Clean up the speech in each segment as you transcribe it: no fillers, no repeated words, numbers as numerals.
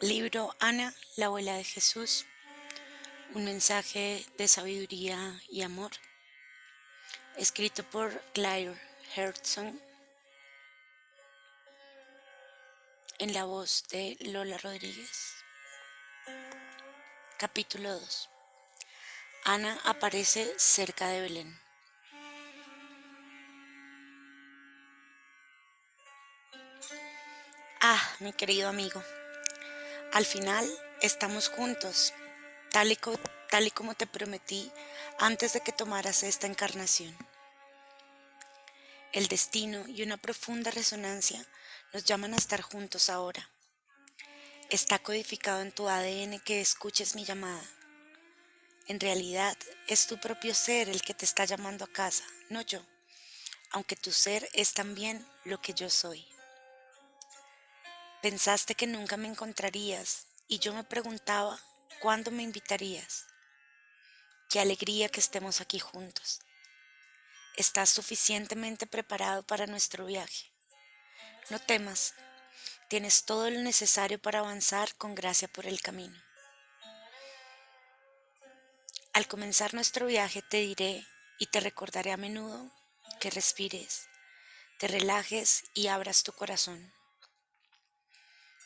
Libro Ana, la abuela de Jesús, un mensaje de sabiduría y amor, escrito por Claire Hertzog en la voz de Lola Rodríguez. Capítulo 2. Ana aparece cerca de Belén. Ah, mi querido amigo, al final estamos juntos, tal y, tal y como te prometí antes de que tomaras esta encarnación. El destino y una profunda resonancia nos llaman a estar juntos ahora. Está codificado en tu ADN que escuches mi llamada. En realidad, es tu propio ser el que te está llamando a casa, no yo, aunque tu ser es también lo que yo soy. Pensaste que nunca me encontrarías y yo me preguntaba cuándo me invitarías. Qué alegría que estemos aquí juntos. Estás suficientemente preparado para nuestro viaje. No temas, tienes todo lo necesario para avanzar con gracia por el camino. Al comenzar nuestro viaje te diré y te recordaré a menudo que respires, te relajes y abras tu corazón.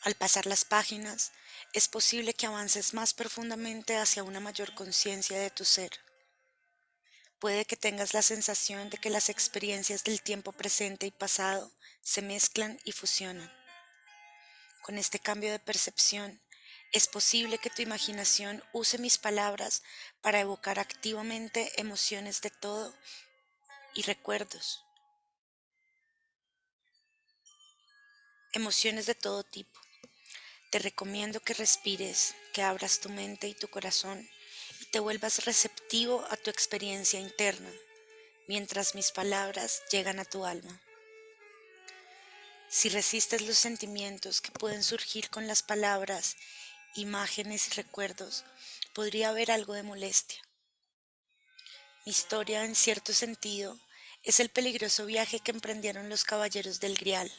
Al pasar las páginas, es posible que avances más profundamente hacia una mayor conciencia de tu ser. Puede que tengas la sensación de que las experiencias del tiempo presente y pasado se mezclan y fusionan. Con este cambio de percepción, es posible que tu imaginación use mis palabras para evocar activamente emociones de todo y recuerdos, emociones de todo tipo. Te recomiendo que respires, que abras tu mente y tu corazón y te vuelvas receptivo a tu experiencia interna, mientras mis palabras llegan a tu alma. Si resistes los sentimientos que pueden surgir con las palabras, imágenes y recuerdos, podría haber algo de molestia. Mi historia, en cierto sentido, es el peligroso viaje que emprendieron los caballeros del Grial.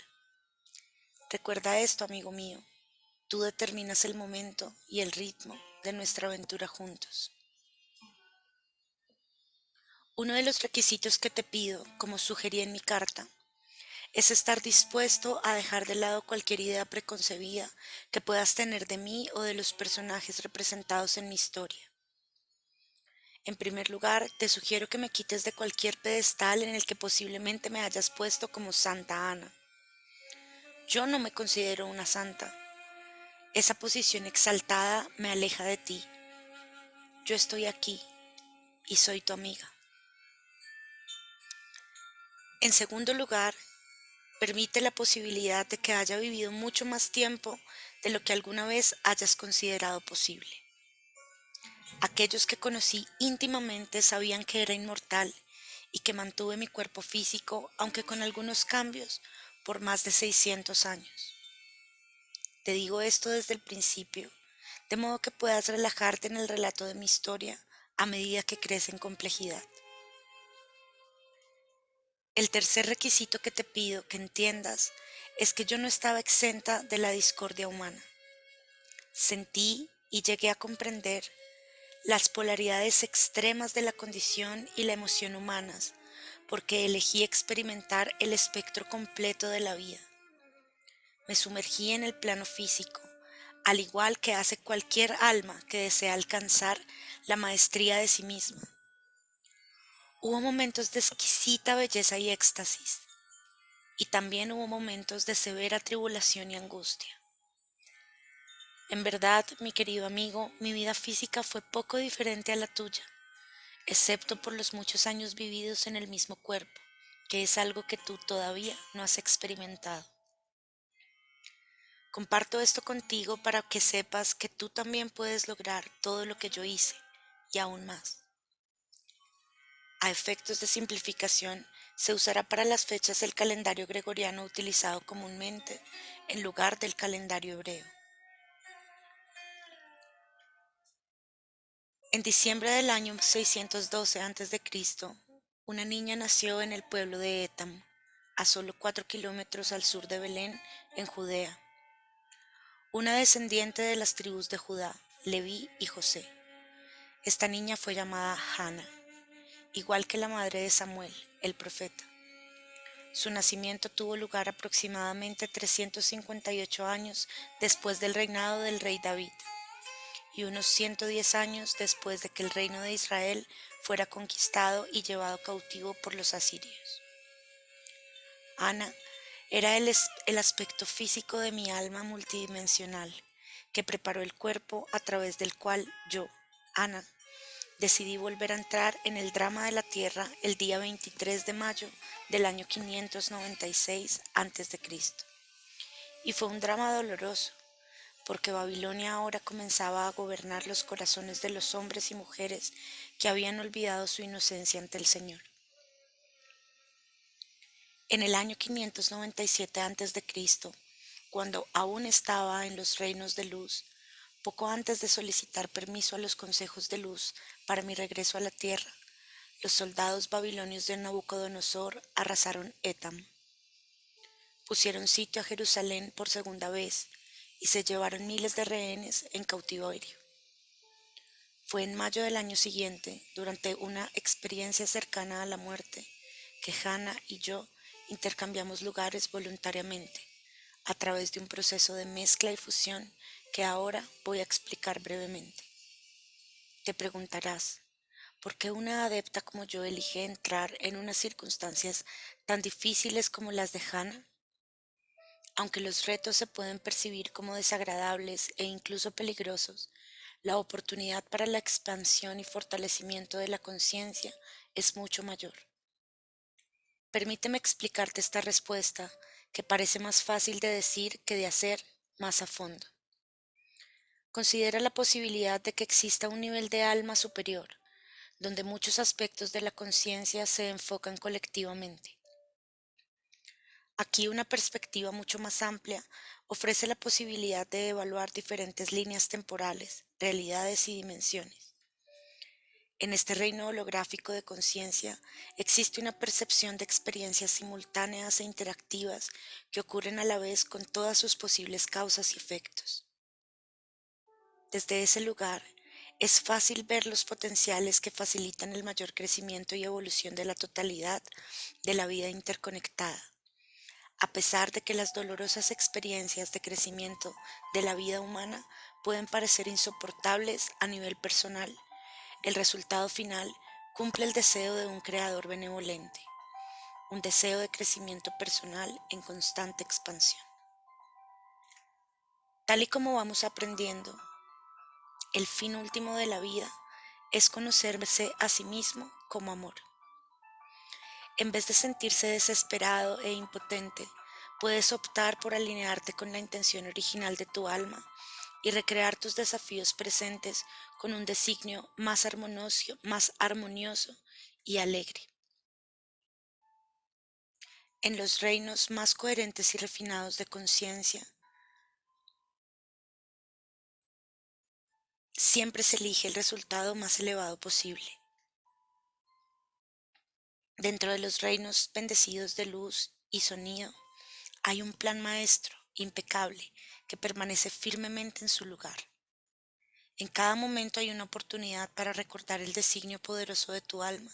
Recuerda esto, amigo mío. Tú determinas el momento y el ritmo de nuestra aventura juntos. Uno de los requisitos que te pido, como sugerí en mi carta, es estar dispuesto a dejar de lado cualquier idea preconcebida que puedas tener de mí o de los personajes representados en mi historia. En primer lugar, te sugiero que me quites de cualquier pedestal en el que posiblemente me hayas puesto como Santa Ana. Yo no me considero una santa. Esa posición exaltada me aleja de ti. Yo estoy aquí y soy tu amiga. En segundo lugar, permite la posibilidad de que haya vivido mucho más tiempo de lo que alguna vez hayas considerado posible. Aquellos que conocí íntimamente sabían que era inmortal y que mantuve mi cuerpo físico, aunque con algunos cambios, por más de 600 años. Te digo esto desde el principio, de modo que puedas relajarte en el relato de mi historia a medida que crece en complejidad. El tercer requisito que te pido que entiendas es que yo no estaba exenta de la discordia humana. Sentí y llegué a comprender las polaridades extremas de la condición y la emoción humanas, porque elegí experimentar el espectro completo de la vida. Me sumergí en el plano físico, al igual que hace cualquier alma que desea alcanzar la maestría de sí misma. Hubo momentos de exquisita belleza y éxtasis, y también hubo momentos de severa tribulación y angustia. En verdad, mi querido amigo, mi vida física fue poco diferente a la tuya, excepto por los muchos años vividos en el mismo cuerpo, que es algo que tú todavía no has experimentado. Comparto esto contigo para que sepas que tú también puedes lograr todo lo que yo hice y aún más. A efectos de simplificación, se usará para las fechas el calendario gregoriano utilizado comúnmente en lugar del calendario hebreo. En diciembre del año 612 a.C., una niña nació en el pueblo de Etam, a solo 4 kilómetros al sur de Belén, en Judea. una descendiente de las tribus de Judá, Leví y José. Esta niña fue llamada Hana, igual que la madre de Samuel, el profeta. Su nacimiento tuvo lugar aproximadamente 358 años después del reinado del rey David y unos 110 años después de que el reino de Israel fuera conquistado y llevado cautivo por los asirios. Ana era el aspecto físico de mi alma multidimensional, que preparó el cuerpo a través del cual yo, Ana, decidí volver a entrar en el drama de la tierra el día 23 de mayo del año 596 a.C. Y fue un drama doloroso, porque Babilonia ahora comenzaba a gobernar los corazones de los hombres y mujeres que habían olvidado su inocencia ante el Señor. En el año 597 a.C., cuando aún estaba en los reinos de luz, poco antes de solicitar permiso a los consejos de luz para mi regreso a la tierra, los soldados babilonios de Nabucodonosor arrasaron Etam, pusieron sitio a Jerusalén por segunda vez y se llevaron miles de rehenes en cautiverio. Fue en mayo del año siguiente, durante una experiencia cercana a la muerte, que Hannah y yo intercambiamos lugares voluntariamente, a través de un proceso de mezcla y fusión que ahora voy a explicar brevemente. Te preguntarás, ¿por qué una adepta como yo elige entrar en unas circunstancias tan difíciles como las de Hannah? Aunque los retos se pueden percibir como desagradables e incluso peligrosos, la oportunidad para la expansión y fortalecimiento de la conciencia es mucho mayor. Permíteme explicarte esta respuesta, que parece más fácil de decir que de hacer, más a fondo. Considera la posibilidad de que exista un nivel de alma superior, donde muchos aspectos de la conciencia se enfocan colectivamente. Aquí una perspectiva mucho más amplia ofrece la posibilidad de evaluar diferentes líneas temporales, realidades y dimensiones. En este reino holográfico de conciencia existe una percepción de experiencias simultáneas e interactivas que ocurren a la vez con todas sus posibles causas y efectos. Desde ese lugar, es fácil ver los potenciales que facilitan el mayor crecimiento y evolución de la totalidad de la vida interconectada. A pesar de que las dolorosas experiencias de crecimiento de la vida humana pueden parecer insoportables a nivel personal, el resultado final cumple el deseo de un creador benevolente, un deseo de crecimiento personal en constante expansión. Tal y como vamos aprendiendo, el fin último de la vida es conocerse a sí mismo como amor. En vez de sentirse desesperado e impotente, puedes optar por alinearte con la intención original de tu alma y recrear tus desafíos presentes con un designio más armonioso y alegre. En los reinos más coherentes y refinados de conciencia, siempre se elige el resultado más elevado posible. Dentro de los reinos bendecidos de luz y sonido, hay un plan maestro, impecable, que permanece firmemente en su lugar. En cada momento hay una oportunidad para recordar el designio poderoso de tu alma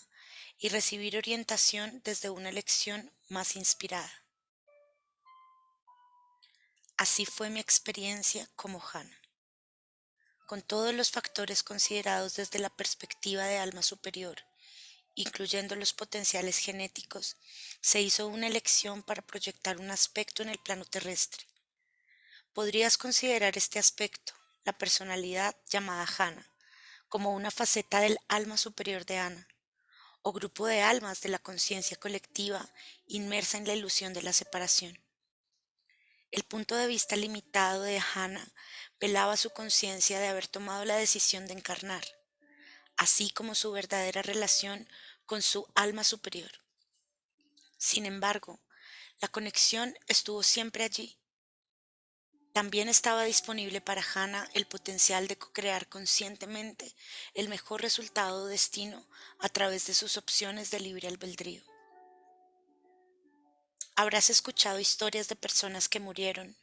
y recibir orientación desde una lección más inspirada. Así fue mi experiencia como Hannah. Con todos los factores considerados desde la perspectiva de alma superior, incluyendo los potenciales genéticos, se hizo una elección para proyectar un aspecto en el plano terrestre. Podrías considerar este aspecto, la personalidad llamada Hannah, como una faceta del alma superior de Ana, o grupo de almas de la conciencia colectiva inmersa en la ilusión de la separación. El punto de vista limitado de Hannah velaba su conciencia de haber tomado la decisión de encarnar, así como su verdadera relación con su alma superior. Sin embargo, la conexión estuvo siempre allí. También estaba disponible para Hannah el potencial de co-crear conscientemente el mejor resultado o destino a través de sus opciones de libre albedrío. Habrás escuchado historias de personas que murieron,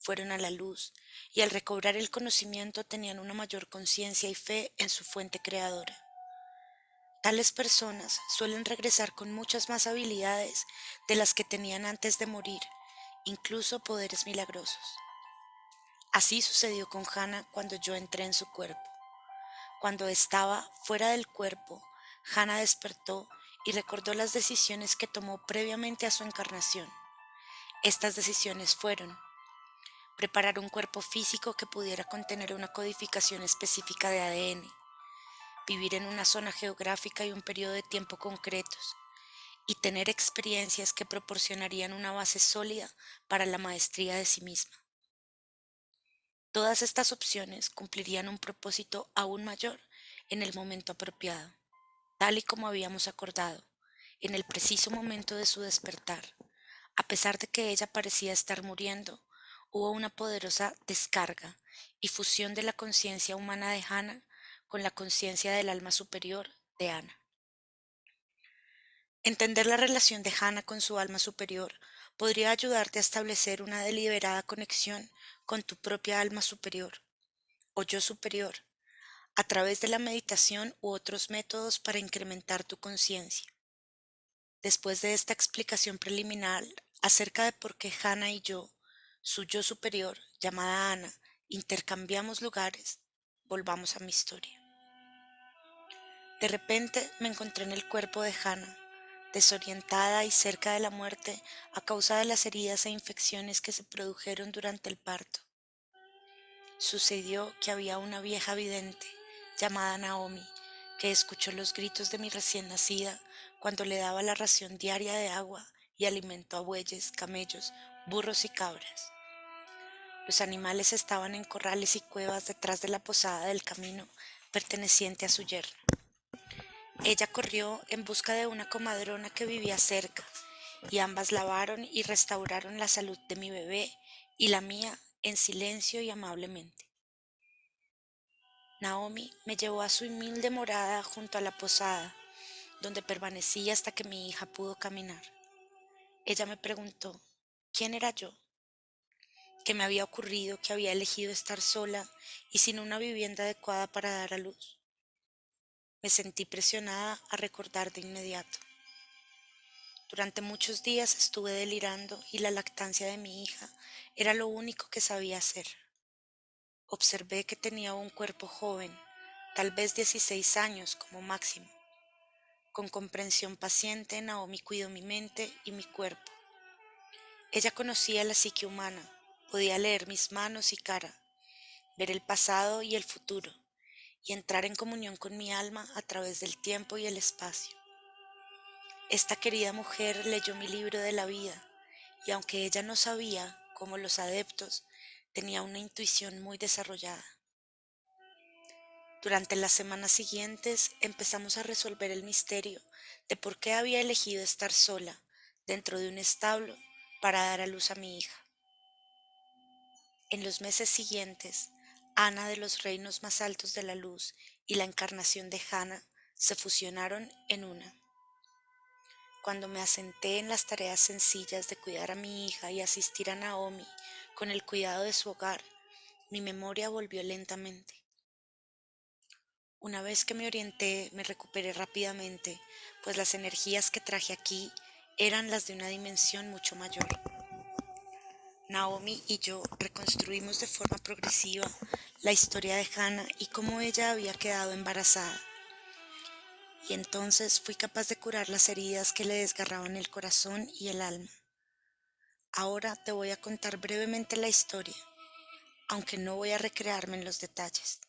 fueron a la luz y al recobrar el conocimiento tenían una mayor conciencia y fe en su fuente creadora. Tales personas suelen regresar con muchas más habilidades de las que tenían antes de morir, incluso poderes milagrosos. Así sucedió con Hannah cuando yo entré en su cuerpo. Cuando estaba fuera del cuerpo, Hannah despertó y recordó las decisiones que tomó previamente a su encarnación. Estas decisiones fueron preparar un cuerpo físico que pudiera contener una codificación específica de ADN, vivir en una zona geográfica y un periodo de tiempo concretos, y tener experiencias que proporcionarían una base sólida para la maestría de sí misma. Todas estas opciones cumplirían un propósito aún mayor en el momento apropiado, tal y como habíamos acordado, en el preciso momento de su despertar. A pesar de que ella parecía estar muriendo, hubo una poderosa descarga y fusión de la conciencia humana de Hannah con la conciencia del alma superior de Anna. Entender la relación de Hannah con su alma superior podría ayudarte a establecer una deliberada conexión con tu propia alma superior o yo superior a través de la meditación u otros métodos para incrementar tu conciencia. Después de esta explicación preliminar acerca de por qué Hannah y yo, su yo superior, llamada Ana, intercambiamos lugares, volvamos a mi historia. De repente me encontré en el cuerpo de Hannah, desorientada y cerca de la muerte a causa de las heridas e infecciones que se produjeron durante el parto. Sucedió que había una vieja vidente, llamada Naomi, que escuchó los gritos de mi recién nacida cuando le daba la ración diaria de agua y alimento a bueyes, camellos, burros y cabras. Los animales estaban en corrales y cuevas detrás de la posada del camino perteneciente a su yerno. Ella corrió en busca de una comadrona que vivía cerca, y ambas lavaron y restauraron la salud de mi bebé y la mía en silencio y amablemente. Naomi me llevó a su humilde morada junto a la posada, donde permanecí hasta que mi hija pudo caminar. Ella me preguntó quién era yo, qué me había ocurrido, que había elegido estar sola y sin una vivienda adecuada para dar a luz. Me sentí presionada a recordar de inmediato. Durante muchos días estuve delirando y la lactancia de mi hija era lo único que sabía hacer. Observé que tenía un cuerpo joven, tal vez 16 años como máximo. Con comprensión paciente, Naomi cuidó mi mente y mi cuerpo. Ella conocía la psique humana, podía leer mis manos y cara, ver el pasado y el futuro, y entrar en comunión con mi alma a través del tiempo y el espacio. Esta querida mujer leyó mi libro de la vida, y aunque ella no sabía, como los adeptos, tenía una intuición muy desarrollada. Durante las semanas siguientes empezamos a resolver el misterio de por qué había elegido estar sola dentro de un establo para dar a luz a mi hija. En los meses siguientes, Ana de los reinos más altos de la luz y la encarnación de Hannah se fusionaron en una. Cuando me asenté en las tareas sencillas de cuidar a mi hija y asistir a Naomi con el cuidado de su hogar, mi memoria volvió lentamente. Una vez que me orienté, me recuperé rápidamente, pues las energías que traje aquí eran las de una dimensión mucho mayor. Naomi y yo reconstruimos de forma progresiva la historia de Hannah y cómo ella había quedado embarazada. Y entonces fui capaz de curar las heridas que le desgarraban el corazón y el alma. Ahora te voy a contar brevemente la historia, aunque no voy a recrearme en los detalles.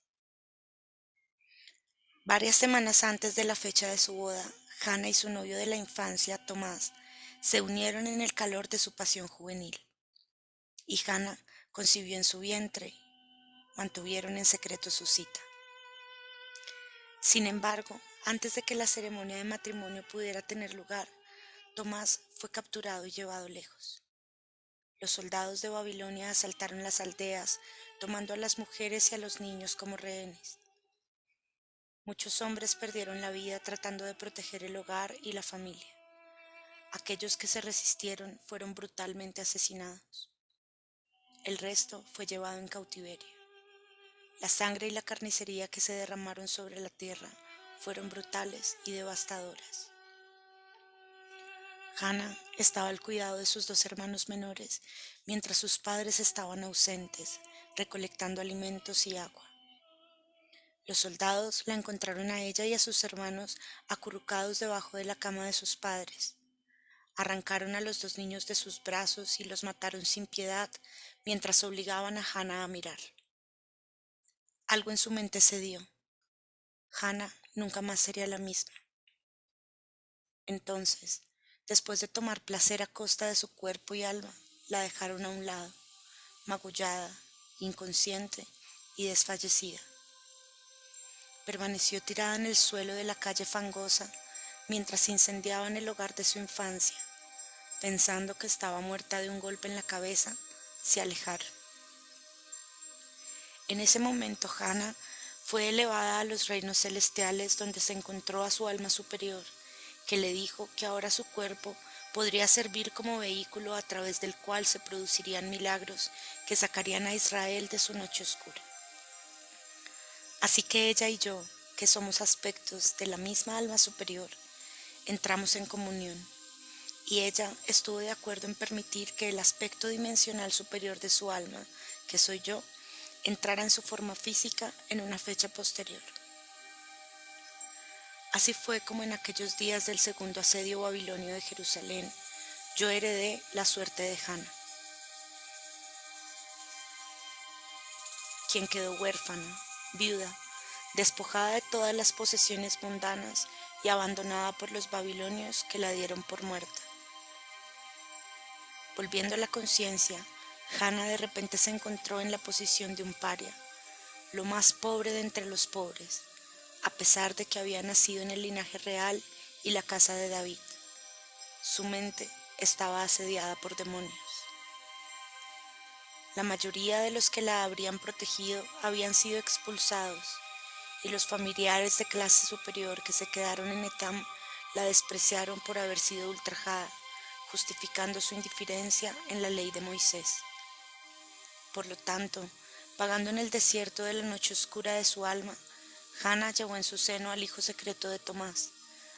Varias semanas antes de la fecha de su boda, Hannah y su novio de la infancia, Tomás, se unieron en el calor de su pasión juvenil. Y Hannah concibió en su vientre, mantuvieron en secreto su cita. Sin embargo, antes de que la ceremonia de matrimonio pudiera tener lugar, Tomás fue capturado y llevado lejos. Los soldados de Babilonia asaltaron las aldeas, tomando a las mujeres y a los niños como rehenes. Muchos hombres perdieron la vida tratando de proteger el hogar y la familia. Aquellos que se resistieron fueron brutalmente asesinados. el resto fue llevado en cautiverio. La sangre y la carnicería que se derramaron sobre la tierra fueron brutales y devastadoras. Hannah estaba al cuidado de sus dos hermanos menores mientras sus padres estaban ausentes, recolectando alimentos y agua. Los soldados la encontraron a ella y a sus hermanos acurrucados debajo de la cama de sus padres. Arrancaron a los dos niños de sus brazos y los mataron sin piedad mientras obligaban a Hannah a mirar. Algo en su mente cedió. Hannah nunca más sería la misma. Entonces, después de tomar placer a costa de su cuerpo y alma, la dejaron a un lado, magullada, inconsciente y desfallecida. Permaneció tirada en el suelo de la calle fangosa mientras incendiaban el hogar de su infancia. Pensando que estaba muerta de un golpe en la cabeza, se alejaron. En ese momento Hannah fue elevada a los reinos celestiales donde se encontró a su alma superior, que le dijo que ahora su cuerpo podría servir como vehículo a través del cual se producirían milagros que sacarían a Israel de su noche oscura. Así que ella y yo, que somos aspectos de la misma alma superior, entramos en comunión, y ella estuvo de acuerdo en permitir que el aspecto dimensional superior de su alma, que soy yo, entrara en su forma física en una fecha posterior. Así fue como en aquellos días del segundo asedio babilonio de Jerusalén, yo heredé la suerte de Hannah, quien quedó huérfana, viuda, despojada de todas las posesiones mundanas y abandonada por los babilonios que la dieron por muerta. Volviendo a la conciencia, Hannah de repente se encontró en la posición de un paria, lo más pobre de entre los pobres, a pesar de que había nacido en el linaje real y la casa de David. Su mente estaba asediada por demonios. La mayoría de los que la habrían protegido habían sido expulsados, y los familiares de clase superior que se quedaron en Etam la despreciaron por haber sido ultrajada, justificando su indiferencia en la ley de Moisés. Por lo tanto, vagando en el desierto de la noche oscura de su alma, Hannah llevó en su seno al hijo secreto de Tomás,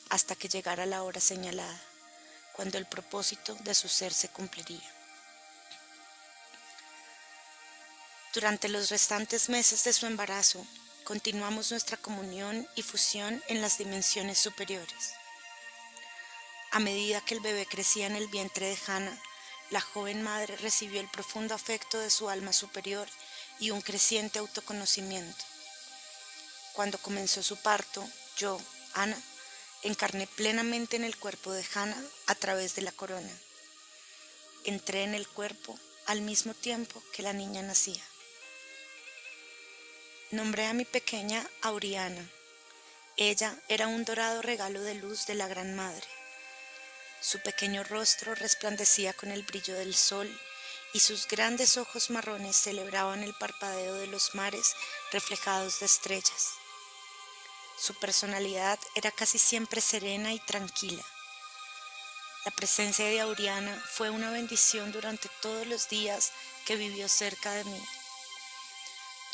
hasta que llegara la hora señalada, cuando el propósito de su ser se cumpliría. Durante los restantes meses de su embarazo, continuamos nuestra comunión y fusión en las dimensiones superiores. A medida que el bebé crecía en el vientre de Hannah, la joven madre recibió el profundo afecto de su alma superior y un creciente autoconocimiento. Cuando comenzó su parto, yo, Ana, encarné plenamente en el cuerpo de Hannah a través de la corona. Entré en el cuerpo al mismo tiempo que la niña nacía. Nombré a mi pequeña Auriana. Ella era un dorado regalo de luz de la Gran Madre. Su pequeño rostro resplandecía con el brillo del sol y sus grandes ojos marrones celebraban el parpadeo de los mares reflejados de estrellas. Su personalidad era casi siempre serena y tranquila. La presencia de Auriana fue una bendición durante todos los días que vivió cerca de mí.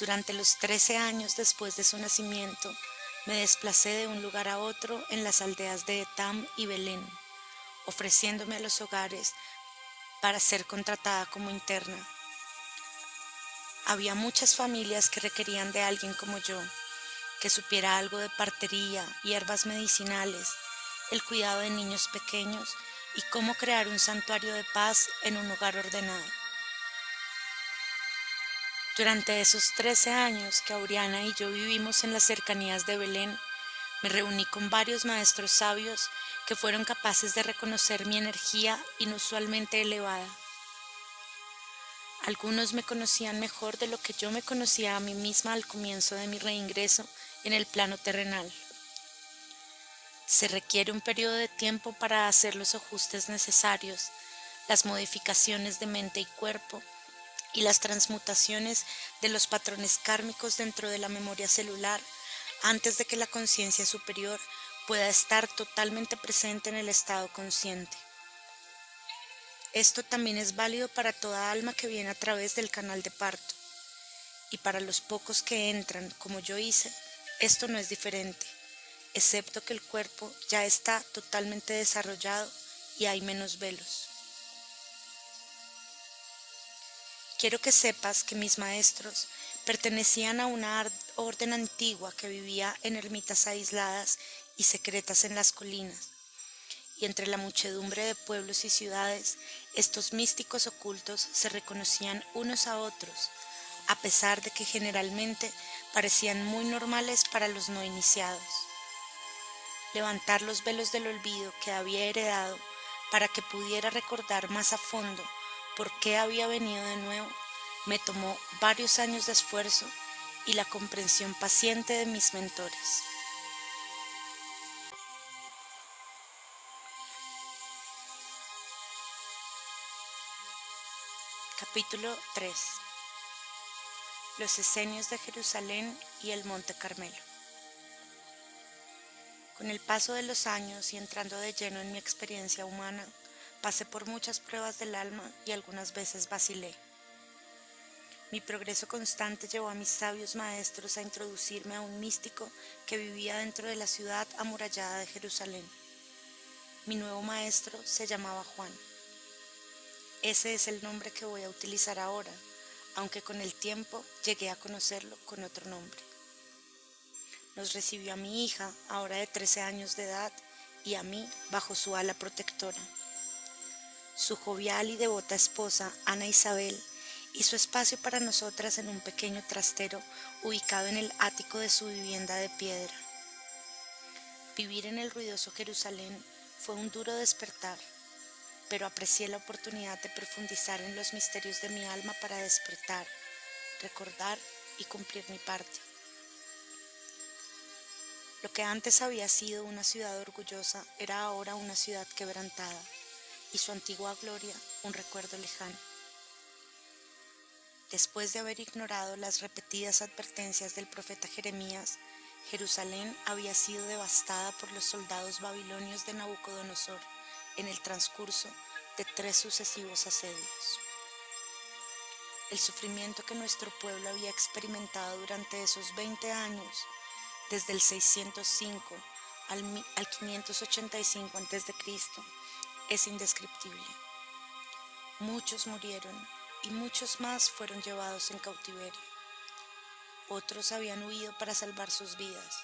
Durante los 13 años después de su nacimiento, me desplacé de un lugar a otro en las aldeas de Etam y Belén, ofreciéndome a los hogares para ser contratada como interna. Había muchas familias que requerían de alguien como yo, que supiera algo de partería, hierbas medicinales, el cuidado de niños pequeños y cómo crear un santuario de paz en un hogar ordenado. Durante esos 13 años que Auriana y yo vivimos en las cercanías de Belén, me reuní con varios maestros sabios que fueron capaces de reconocer mi energía inusualmente elevada. Algunos me conocían mejor de lo que yo me conocía a mí misma al comienzo de mi reingreso en el plano terrenal. Se requiere un periodo de tiempo para hacer los ajustes necesarios, las modificaciones de mente y cuerpo y las transmutaciones de los patrones kármicos dentro de la memoria celular antes de que la conciencia superior pueda estar totalmente presente en el estado consciente. Esto también es válido para toda alma que viene a través del canal de parto, y para los pocos que entran, como yo hice, esto no es diferente, excepto que el cuerpo ya está totalmente desarrollado y hay menos velos. Quiero que sepas que mis maestros pertenecían a una orden antigua que vivía en ermitas aisladas y secretas en las colinas, y entre la muchedumbre de pueblos y ciudades, estos místicos ocultos se reconocían unos a otros, a pesar de que generalmente parecían muy normales para los no iniciados. Levantar los velos del olvido que había heredado para que pudiera recordar más a fondo por qué había venido de nuevo, me tomó varios años de esfuerzo y la comprensión paciente de mis mentores. Capítulo 3. Los esenios de Jerusalén y el Monte Carmelo. Con el paso de los años y entrando de lleno en mi experiencia humana, pasé por muchas pruebas del alma y algunas veces vacilé. Mi progreso constante llevó a mis sabios maestros a introducirme a un místico que vivía dentro de la ciudad amurallada de Jerusalén. Mi nuevo maestro se llamaba Juan. Ese es el nombre que voy a utilizar ahora, aunque con el tiempo llegué a conocerlo con otro nombre. Nos recibió a mi hija, ahora de 13 años de edad, y a mí bajo su ala protectora. Su jovial y devota esposa, Ana Isabel, hizo espacio para nosotras en un pequeño trastero ubicado en el ático de su vivienda de piedra. Vivir en el ruidoso Jerusalén fue un duro despertar, pero aprecié la oportunidad de profundizar en los misterios de mi alma para despertar, recordar y cumplir mi parte. Lo que antes había sido una ciudad orgullosa era ahora una ciudad quebrantada, y su antigua gloria un recuerdo lejano. Después de haber ignorado las repetidas advertencias del profeta Jeremías, Jerusalén había sido devastada por los soldados babilonios de Nabucodonosor en el transcurso de 3 sucesivos asedios. El sufrimiento que nuestro pueblo había experimentado durante esos 20 años, desde el 605 al 585 a.C., es indescriptible. Muchos murieron y muchos más fueron llevados en cautiverio. Otros habían huido para salvar sus vidas.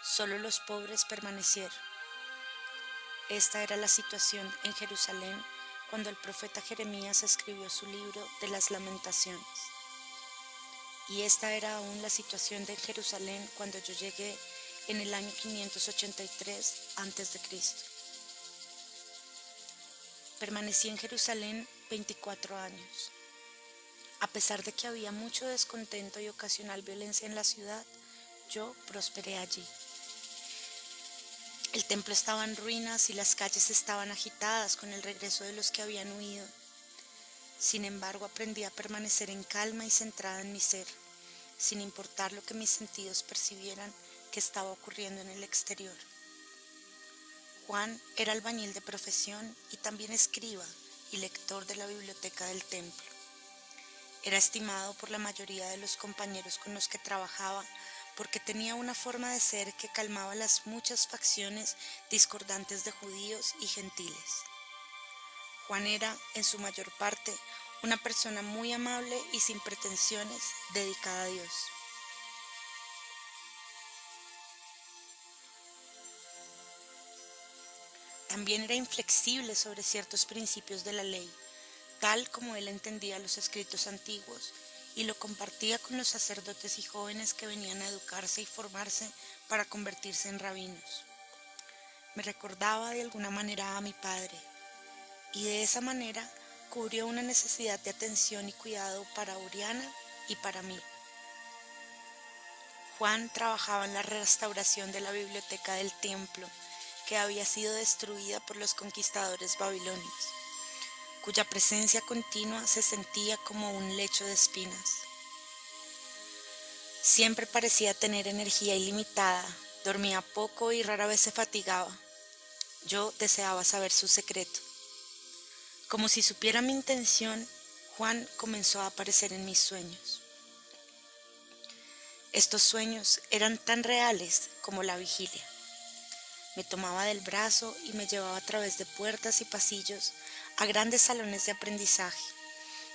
Solo los pobres permanecieron. Esta era la situación en Jerusalén cuando el profeta Jeremías escribió su libro de las Lamentaciones. Y esta era aún la situación de Jerusalén cuando yo llegué en el año 583 a.C. Permanecí en Jerusalén 24 años. A pesar de que había mucho descontento y ocasional violencia en la ciudad, yo prosperé allí. El templo estaba en ruinas y las calles estaban agitadas con el regreso de los que habían huido. Sin embargo, aprendí a permanecer en calma y centrada en mi ser, sin importar lo que mis sentidos percibieran que estaba ocurriendo en el exterior. Juan era albañil de profesión y también escriba y lector de la biblioteca del templo. Era estimado por la mayoría de los compañeros con los que trabajaba porque tenía una forma de ser que calmaba las muchas facciones discordantes de judíos y gentiles. Juan era, en su mayor parte, una persona muy amable y sin pretensiones, dedicada a Dios. También era inflexible sobre ciertos principios de la ley, tal como él entendía los escritos antiguos, y lo compartía con los sacerdotes y jóvenes que venían a educarse y formarse para convertirse en rabinos. Me recordaba de alguna manera a mi padre, y de esa manera cubrió una necesidad de atención y cuidado para Oriana y para mí. Juan trabajaba en la restauración de la biblioteca del templo, que había sido destruida por los conquistadores babilonios, cuya presencia continua se sentía como un lecho de espinas. Siempre parecía tener energía ilimitada, dormía poco y rara vez se fatigaba. Yo deseaba saber su secreto. Como si supiera mi intención, Juan comenzó a aparecer en mis sueños. Estos sueños eran tan reales como la vigilia. Me tomaba del brazo y me llevaba a través de puertas y pasillos a grandes salones de aprendizaje,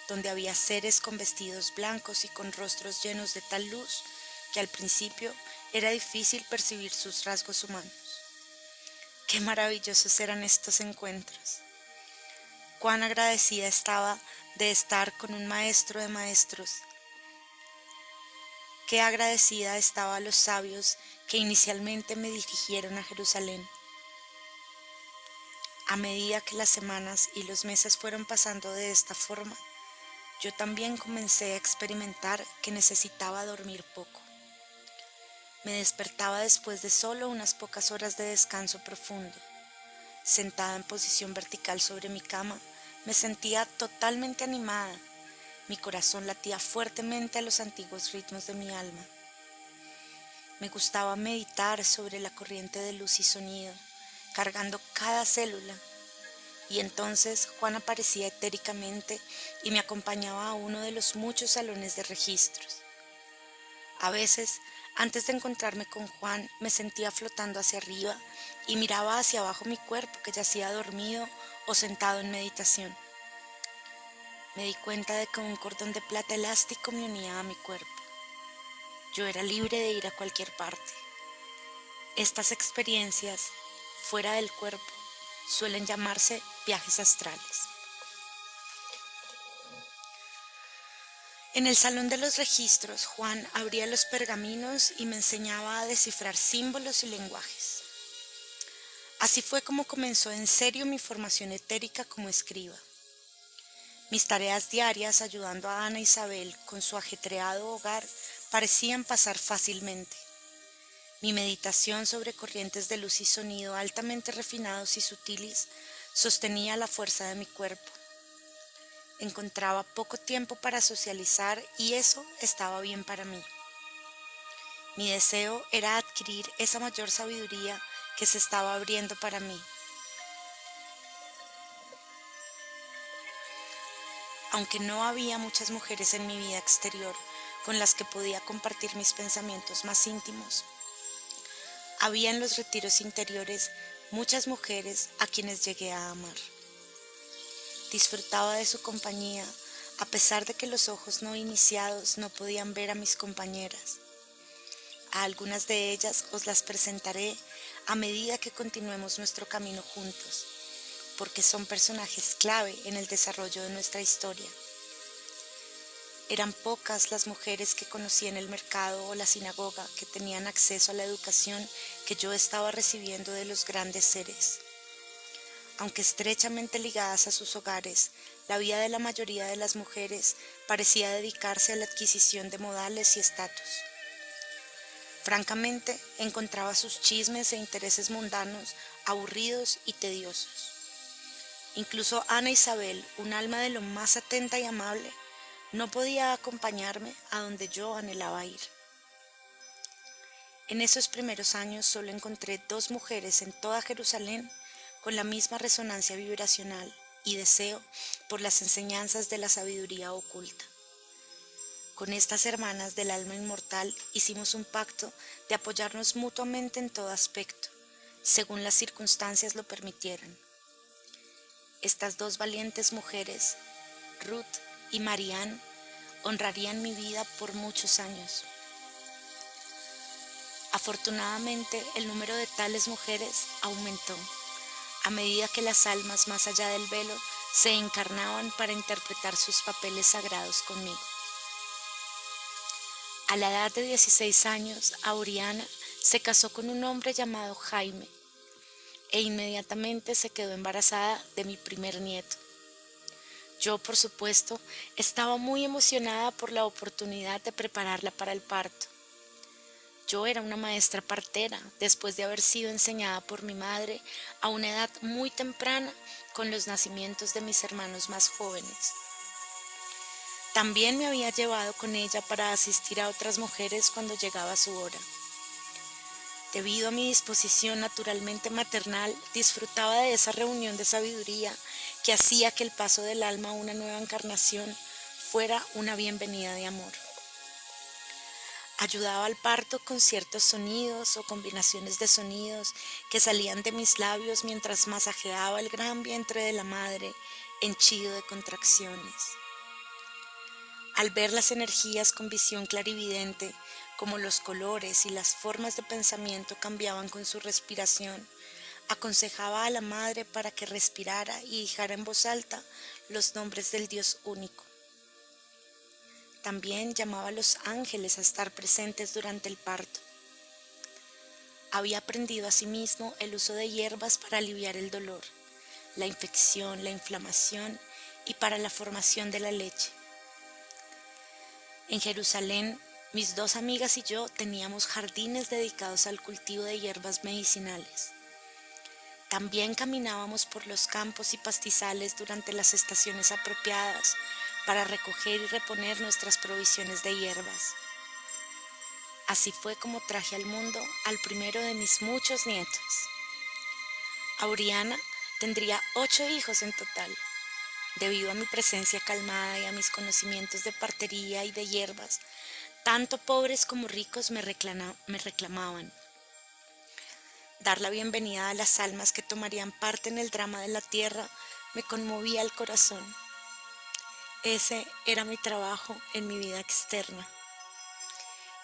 donde había seres con vestidos blancos y con rostros llenos de tal luz que al principio era difícil percibir sus rasgos humanos. Qué maravillosos eran estos encuentros. Cuán agradecida estaba de estar con un maestro de maestros. Qué agradecida estaba a los sabios que inicialmente me dirigieron a Jerusalén. A medida que las semanas y los meses fueron pasando de esta forma, yo también comencé a experimentar que necesitaba dormir poco. Me despertaba después de solo unas pocas horas de descanso profundo. Sentada en posición vertical sobre mi cama, me sentía totalmente animada. Mi corazón latía fuertemente a los antiguos ritmos de mi alma. Me gustaba meditar sobre la corriente de luz y sonido, cargando cada célula. Y entonces Juan aparecía etéricamente y me acompañaba a uno de los muchos salones de registros. A veces, antes de encontrarme con Juan, me sentía flotando hacia arriba y miraba hacia abajo mi cuerpo que yacía dormido o sentado en meditación. Me di cuenta de que un cordón de plata elástico me unía a mi cuerpo. Yo era libre de ir a cualquier parte. Estas experiencias, fuera del cuerpo, suelen llamarse viajes astrales. En el salón de los registros, Juan abría los pergaminos y me enseñaba a descifrar símbolos y lenguajes. Así fue como comenzó en serio mi formación etérica como escriba. Mis tareas diarias ayudando a Ana Isabel con su ajetreado hogar parecían pasar fácilmente. Mi meditación sobre corrientes de luz y sonido altamente refinados y sutiles sostenía la fuerza de mi cuerpo. Encontraba poco tiempo para socializar y eso estaba bien para mí. Mi deseo era adquirir esa mayor sabiduría que se estaba abriendo para mí. Aunque no había muchas mujeres en mi vida exterior con las que podía compartir mis pensamientos más íntimos, había en los retiros interiores muchas mujeres a quienes llegué a amar. Disfrutaba de su compañía, a pesar de que los ojos no iniciados no podían ver a mis compañeras. A algunas de ellas os las presentaré a medida que continuemos nuestro camino juntos, porque son personajes clave en el desarrollo de nuestra historia. Eran pocas las mujeres que conocí en el mercado o la sinagoga que tenían acceso a la educación que yo estaba recibiendo de los grandes seres. Aunque estrechamente ligadas a sus hogares, la vida de la mayoría de las mujeres parecía dedicarse a la adquisición de modales y estatus. Francamente, encontraba sus chismes e intereses mundanos aburridos y tediosos. Incluso Ana Isabel, un alma de lo más atenta y amable, no podía acompañarme a donde yo anhelaba ir. En esos primeros años solo encontré 2 mujeres en toda Jerusalén con la misma resonancia vibracional y deseo por las enseñanzas de la sabiduría oculta. Con estas hermanas del alma inmortal hicimos un pacto de apoyarnos mutuamente en todo aspecto, según las circunstancias lo permitieran. Estas 2 valientes mujeres, Ruth y Marianne, honrarían mi vida por muchos años. Afortunadamente, el número de tales mujeres aumentó a medida que las almas más allá del velo se encarnaban para interpretar sus papeles sagrados conmigo. A la edad de 16 años, Auriana se casó con un hombre llamado Jaime e inmediatamente se quedó embarazada de mi primer nieto. Yo, por supuesto, estaba muy emocionada por la oportunidad de prepararla para el parto. Yo era una maestra partera después de haber sido enseñada por mi madre a una edad muy temprana con los nacimientos de mis hermanos más jóvenes. También me había llevado con ella para asistir a otras mujeres cuando llegaba su hora. Debido a mi disposición naturalmente maternal, disfrutaba de esa reunión de sabiduría que hacía que el paso del alma a una nueva encarnación fuera una bienvenida de amor. Ayudaba al parto con ciertos sonidos o combinaciones de sonidos que salían de mis labios mientras masajeaba el gran vientre de la madre, henchido de contracciones. Al ver las energías con visión clarividente, como los colores y las formas de pensamiento cambiaban con su respiración, aconsejaba a la madre para que respirara y dijera en voz alta los nombres del Dios único. También llamaba a los ángeles a estar presentes durante el parto. Había aprendido asimismo el uso de hierbas para aliviar el dolor, la infección, la inflamación y para la formación de la leche. En Jerusalén, mis dos amigas y yo teníamos jardines dedicados al cultivo de hierbas medicinales. También caminábamos por los campos y pastizales durante las estaciones apropiadas para recoger y reponer nuestras provisiones de hierbas. Así fue como traje al mundo al primero de mis muchos nietos. Auriana tendría 8 hijos en total. Debido a mi presencia calmada y a mis conocimientos de partería y de hierbas, tanto pobres como ricos me reclamaban. Dar la bienvenida a las almas que tomarían parte en el drama de la tierra me conmovía el corazón. Ese era mi trabajo en mi vida externa.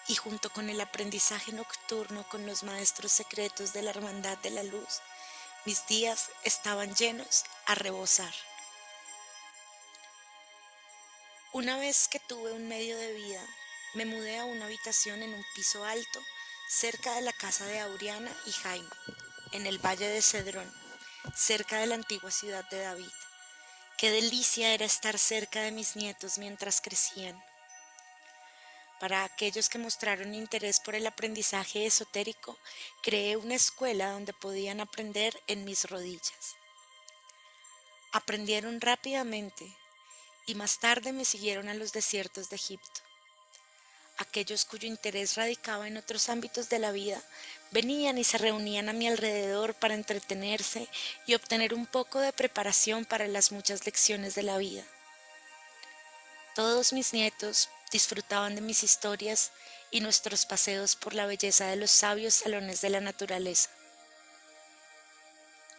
Y junto con el aprendizaje nocturno con los maestros secretos de la Hermandad de la Luz, mis días estaban llenos a rebosar. Una vez que tuve un medio de vida, me mudé a una habitación en un piso alto, cerca de la casa de Auriana y Jaime, en el Valle de Cedrón, cerca de la antigua ciudad de David. Qué delicia era estar cerca de mis nietos mientras crecían. Para aquellos que mostraron interés por el aprendizaje esotérico, creé una escuela donde podían aprender en mis rodillas. Aprendieron rápidamente y más tarde me siguieron a los desiertos de Egipto. Aquellos cuyo interés radicaba en otros ámbitos de la vida venían y se reunían a mi alrededor para entretenerse y obtener un poco de preparación para las muchas lecciones de la vida. Todos mis nietos disfrutaban de mis historias y nuestros paseos por la belleza de los sabios salones de la naturaleza.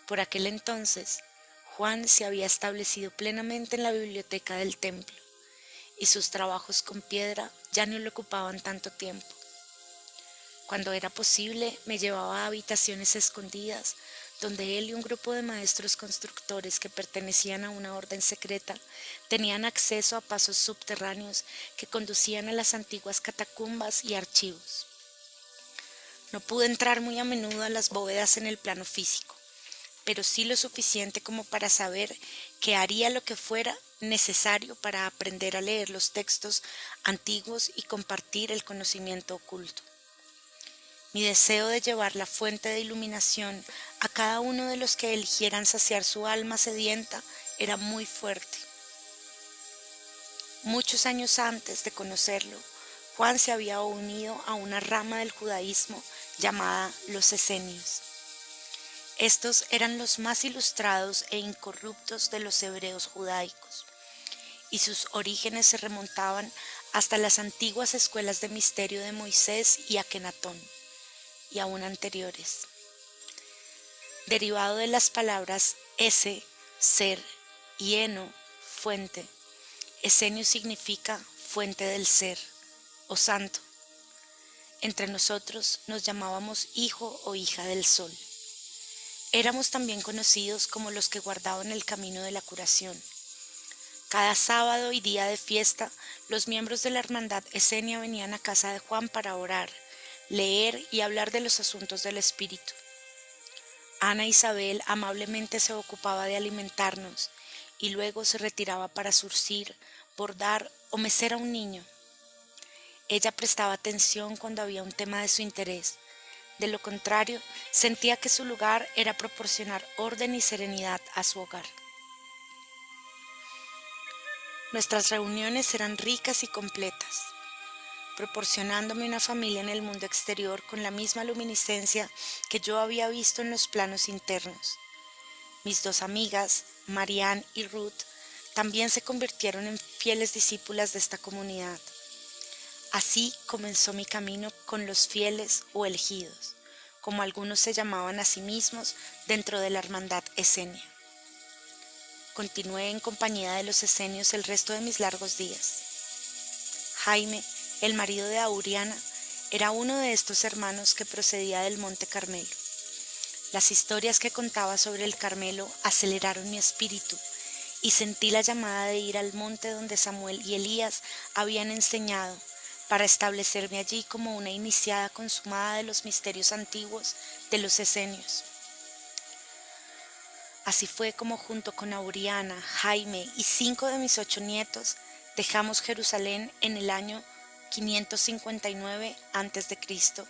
Por aquel entonces, Juan se había establecido plenamente en la biblioteca del templo, y sus trabajos con piedra ya no le ocupaban tanto tiempo. Cuando era posible, me llevaba a habitaciones escondidas, donde él y un grupo de maestros constructores que pertenecían a una orden secreta tenían acceso a pasos subterráneos que conducían a las antiguas catacumbas y archivos. No pude entrar muy a menudo a las bóvedas en el plano físico, pero sí lo suficiente como para saber que haría lo que fuera necesario para aprender a leer los textos antiguos y compartir el conocimiento oculto. Mi deseo de llevar la fuente de iluminación a cada uno de los que eligieran saciar su alma sedienta era muy fuerte. Muchos años antes de conocerlo, Juan se había unido a una rama del judaísmo llamada los esenios. Estos eran los más ilustrados e incorruptos de los hebreos judaicos, y sus orígenes se remontaban hasta las antiguas escuelas de misterio de Moisés y Akenatón, y aún anteriores. Derivado de las palabras ese, ser, y eno, fuente. Esenio significa fuente del ser, o santo. Entre nosotros nos llamábamos hijo o hija del sol. Éramos también conocidos como los que guardaban el camino de la curación. Cada sábado y día de fiesta, los miembros de la hermandad esenia venían a casa de Juan para orar, leer y hablar de los asuntos del espíritu. Ana Isabel amablemente se ocupaba de alimentarnos y luego se retiraba para zurcir, bordar o mecer a un niño. Ella prestaba atención cuando había un tema de su interés. De lo contrario, sentía que su lugar era proporcionar orden y serenidad a su hogar. Nuestras reuniones eran ricas y completas. proporcionándome una familia en el mundo exterior con la misma luminiscencia que yo había visto en los planos internos. Mis dos amigas, Marianne y Ruth, también se convirtieron en fieles discípulas de esta comunidad. Así comenzó mi camino con los fieles o elegidos, como algunos se llamaban a sí mismos dentro de la hermandad esenia. Continué en compañía de los esenios el resto de mis largos días. Jaime, el marido de Auriana, era uno de estos hermanos que procedía del Monte Carmelo. Las historias que contaba sobre el Carmelo aceleraron mi espíritu y sentí la llamada de ir al monte donde Samuel y Elías habían enseñado para establecerme allí como una iniciada consumada de los misterios antiguos de los esenios. Así fue como junto con Auriana, Jaime y 5 de mis 8 nietos dejamos Jerusalén en el año 559 a.C.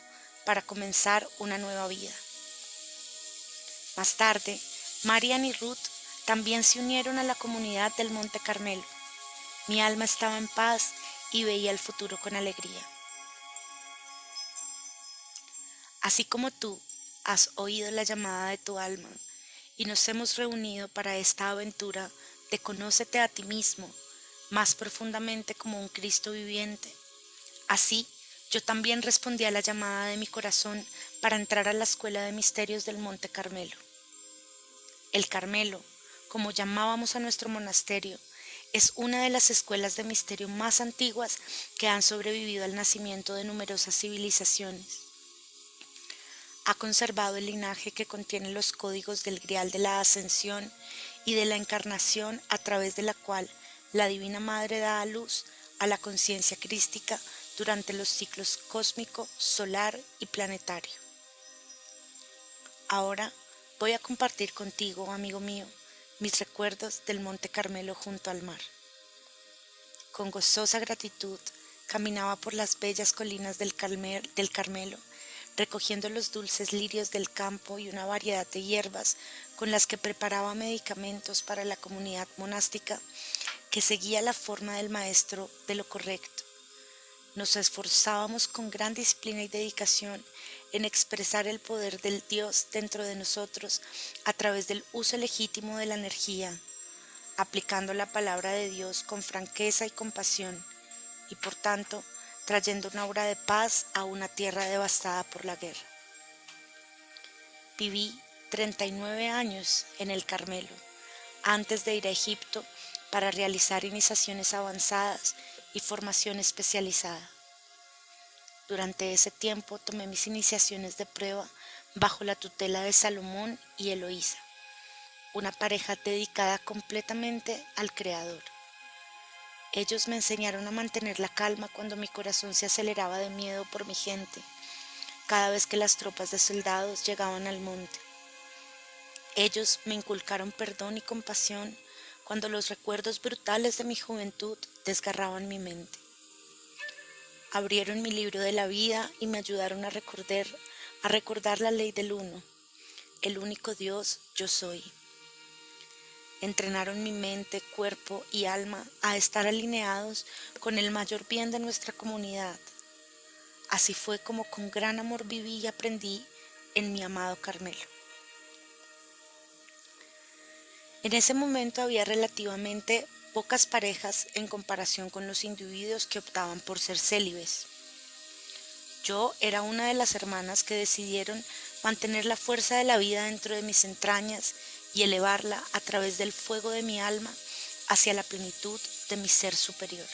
para comenzar una nueva vida. Más tarde, Marian y Ruth también se unieron a la comunidad del Monte Carmelo. Mi alma estaba en paz y veía el futuro con alegría. Así como tú has oído la llamada de tu alma y nos hemos reunido para esta aventura de conócete a ti mismo más profundamente como un Cristo viviente, así yo también respondí a la llamada de mi corazón para entrar a la escuela de misterios del Monte Carmelo. El Carmelo, como llamábamos a nuestro monasterio, es una de las escuelas de misterio más antiguas que han sobrevivido al nacimiento de numerosas civilizaciones. Ha conservado el linaje que contiene los códigos del Grial de la Ascensión y de la Encarnación, a través de la cual la Divina Madre da a luz a la conciencia crística durante los ciclos cósmico, solar y planetario. Ahora voy a compartir contigo, amigo mío, mis recuerdos del Monte Carmelo junto al mar. Con gozosa gratitud caminaba por las bellas colinas del Carmelo, recogiendo los dulces lirios del campo y una variedad de hierbas con las que preparaba medicamentos para la comunidad monástica que seguía la forma del maestro de lo correcto. Nos esforzábamos con gran disciplina y dedicación en expresar el poder del Dios dentro de nosotros a través del uso legítimo de la energía, aplicando la palabra de Dios con franqueza y compasión, y por tanto trayendo una obra de paz a una tierra devastada por la guerra. Viví 39 años en el Carmelo, antes de ir a Egipto para realizar iniciaciones avanzadas y formación especializada. Durante ese tiempo tomé mis iniciaciones de prueba bajo la tutela de Salomón y Eloísa, una pareja dedicada completamente al Creador. Ellos me enseñaron a mantener la calma cuando mi corazón se aceleraba de miedo por mi gente, cada vez que las tropas de soldados llegaban al monte. Ellos me inculcaron perdón y compasión cuando los recuerdos brutales de mi juventud desgarraban mi mente. Abrieron mi libro de la vida y me ayudaron a recordar la ley del uno, el único Dios yo soy. Entrenaron mi mente, cuerpo y alma a estar alineados con el mayor bien de nuestra comunidad. Así fue como con gran amor viví y aprendí en mi amado Carmelo. En ese momento había relativamente pocas parejas en comparación con los individuos que optaban por ser célibes. Yo era una de las hermanas que decidieron mantener la fuerza de la vida dentro de mis entrañas y elevarla a través del fuego de mi alma hacia la plenitud de mi ser superior.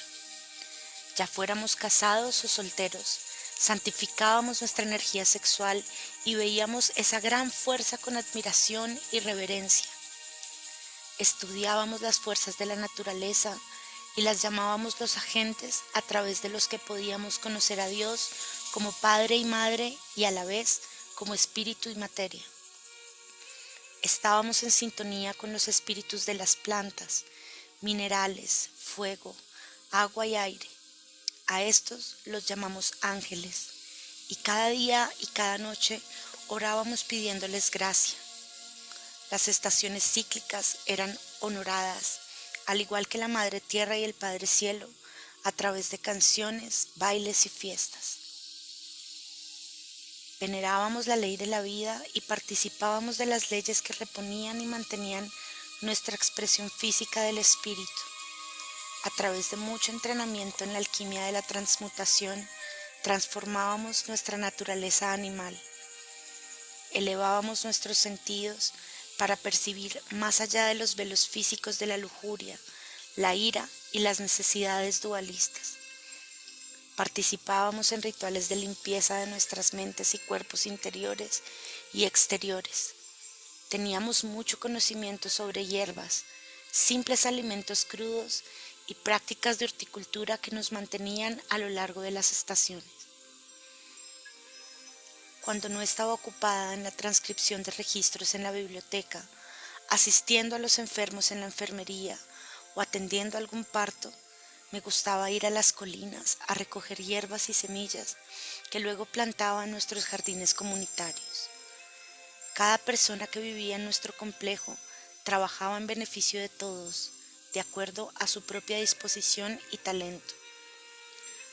Ya fuéramos casados o solteros, santificábamos nuestra energía sexual y veíamos esa gran fuerza con admiración y reverencia. Estudiábamos las fuerzas de la naturaleza y las llamábamos los agentes a través de los que podíamos conocer a Dios como Padre y Madre y a la vez como espíritu y materia. Estábamos en sintonía con los espíritus de las plantas, minerales, fuego, agua y aire. A estos los llamamos ángeles y cada día y cada noche orábamos pidiéndoles gracia. Las estaciones cíclicas eran honoradas, al igual que la Madre Tierra y el Padre Cielo, a través de canciones, bailes y fiestas. Venerábamos la ley de la vida y participábamos de las leyes que reponían y mantenían nuestra expresión física del espíritu. A través de mucho entrenamiento en la alquimia de la transmutación, transformábamos nuestra naturaleza animal, elevábamos nuestros sentidos para percibir más allá de los velos físicos de la lujuria, la ira y las necesidades dualistas. Participábamos en rituales de limpieza de nuestras mentes y cuerpos interiores y exteriores. Teníamos mucho conocimiento sobre hierbas, simples alimentos crudos y prácticas de horticultura que nos mantenían a lo largo de las estaciones. Cuando no estaba ocupada en la transcripción de registros en la biblioteca, asistiendo a los enfermos en la enfermería o atendiendo algún parto, me gustaba ir a las colinas a recoger hierbas y semillas que luego plantaba en nuestros jardines comunitarios. Cada persona que vivía en nuestro complejo trabajaba en beneficio de todos, de acuerdo a su propia disposición y talento.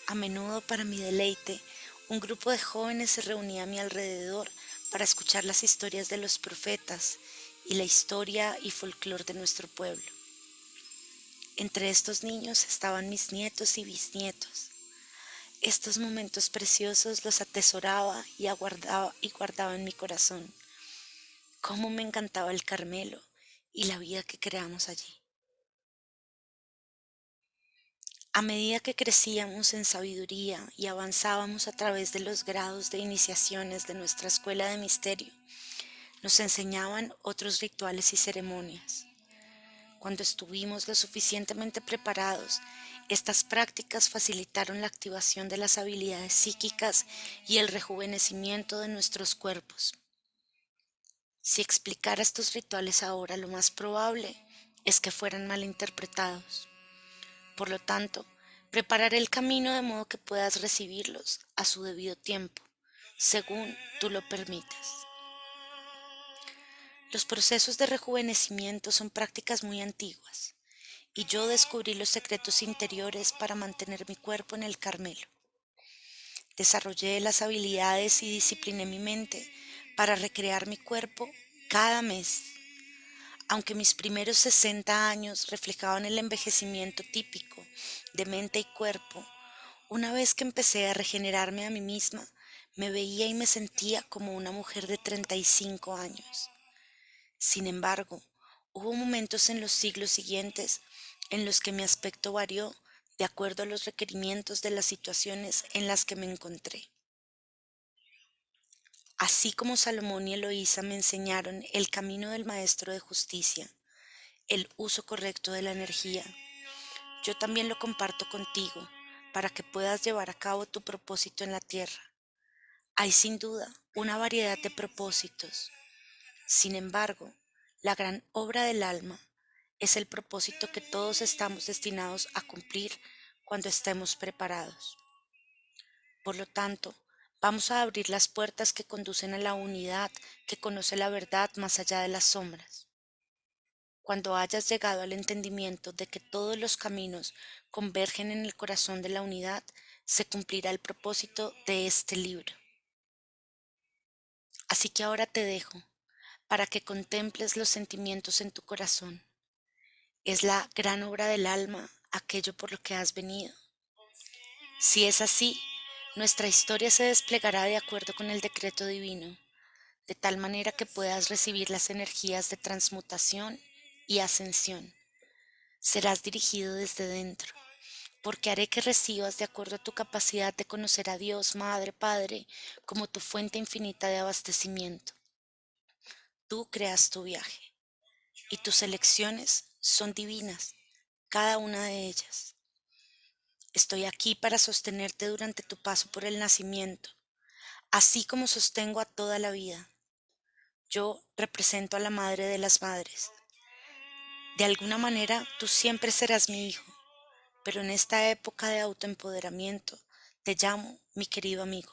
A menudo, para mi deleite, un grupo de jóvenes se reunía a mi alrededor para escuchar las historias de los profetas y la historia y folclore de nuestro pueblo. Entre estos niños estaban mis nietos y bisnietos. Estos momentos preciosos los atesoraba y guardaba en mi corazón. Cómo me encantaba el Carmelo y la vida que creamos allí. A medida que crecíamos en sabiduría y avanzábamos a través de los grados de iniciaciones de nuestra escuela de misterio, nos enseñaban otros rituales y ceremonias. Cuando estuvimos lo suficientemente preparados, estas prácticas facilitaron la activación de las habilidades psíquicas y el rejuvenecimiento de nuestros cuerpos. Si explicara estos rituales ahora, lo más probable es que fueran mal interpretados. Por lo tanto, prepararé el camino de modo que puedas recibirlos a su debido tiempo, según tú lo permitas. Los procesos de rejuvenecimiento son prácticas muy antiguas, y yo descubrí los secretos interiores para mantener mi cuerpo en el Carmelo. Desarrollé las habilidades y discipliné mi mente para recrear mi cuerpo cada mes. Aunque mis primeros 60 años reflejaban el envejecimiento típico de mente y cuerpo, una vez que empecé a regenerarme a mí misma, me veía y me sentía como una mujer de 35 años. Sin embargo, hubo momentos en los siglos siguientes en los que mi aspecto varió de acuerdo a los requerimientos de las situaciones en las que me encontré. Así como Salomón y Eloísa me enseñaron el camino del Maestro de Justicia, el uso correcto de la energía, yo también lo comparto contigo para que puedas llevar a cabo tu propósito en la tierra. Hay sin duda una variedad de propósitos. Sin embargo, la gran obra del alma es el propósito que todos estamos destinados a cumplir cuando estemos preparados. Por lo tanto, vamos a abrir las puertas que conducen a la unidad que conoce la verdad más allá de las sombras. Cuando hayas llegado al entendimiento de que todos los caminos convergen en el corazón de la unidad, se cumplirá el propósito de este libro. Así que ahora te dejo para que contemples los sentimientos en tu corazón. ¿Es la gran obra del alma aquello por lo que has venido? Si es así, nuestra historia se desplegará de acuerdo con el decreto divino, de tal manera que puedas recibir las energías de transmutación y ascensión. Serás dirigido desde dentro, porque haré que recibas de acuerdo a tu capacidad de conocer a Dios, Madre, Padre, como tu fuente infinita de abastecimiento. Tú creas tu viaje y tus elecciones son divinas, cada una de ellas. Estoy aquí para sostenerte durante tu paso por el nacimiento, así como sostengo a toda la vida. Yo represento a la Madre de las Madres. De alguna manera, tú siempre serás mi hijo, pero en esta época de autoempoderamiento, te llamo mi querido amigo.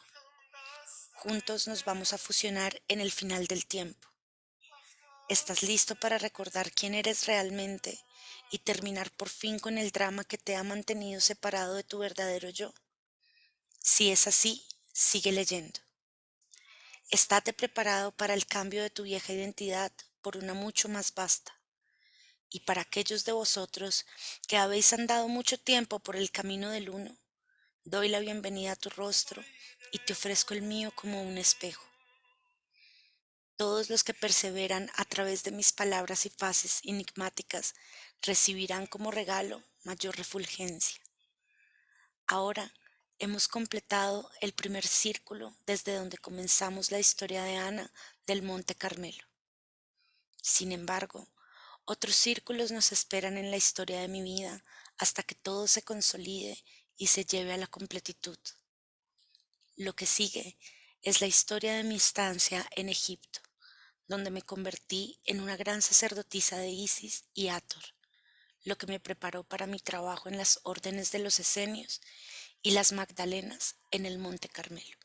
Juntos nos vamos a fusionar en el final del tiempo. ¿Estás listo para recordar quién eres realmente y terminar por fin con el drama que te ha mantenido separado de tu verdadero yo? Si es así, sigue leyendo. Estate preparado para el cambio de tu vieja identidad por una mucho más vasta. Y para aquellos de vosotros que habéis andado mucho tiempo por el camino del uno, doy la bienvenida a tu rostro y te ofrezco el mío como un espejo. Todos los que perseveran a través de mis palabras y fases enigmáticas recibirán como regalo mayor refulgencia. Ahora hemos completado el primer círculo desde donde comenzamos la historia de Ana del Monte Carmelo. Sin embargo, otros círculos nos esperan en la historia de mi vida hasta que todo se consolide y se lleve a la completitud. Lo que sigue es la historia de mi estancia en Egipto, donde me convertí en una gran sacerdotisa de Isis y Hathor, lo que me preparó para mi trabajo en las órdenes de los esenios y las Magdalenas en el Monte Carmelo.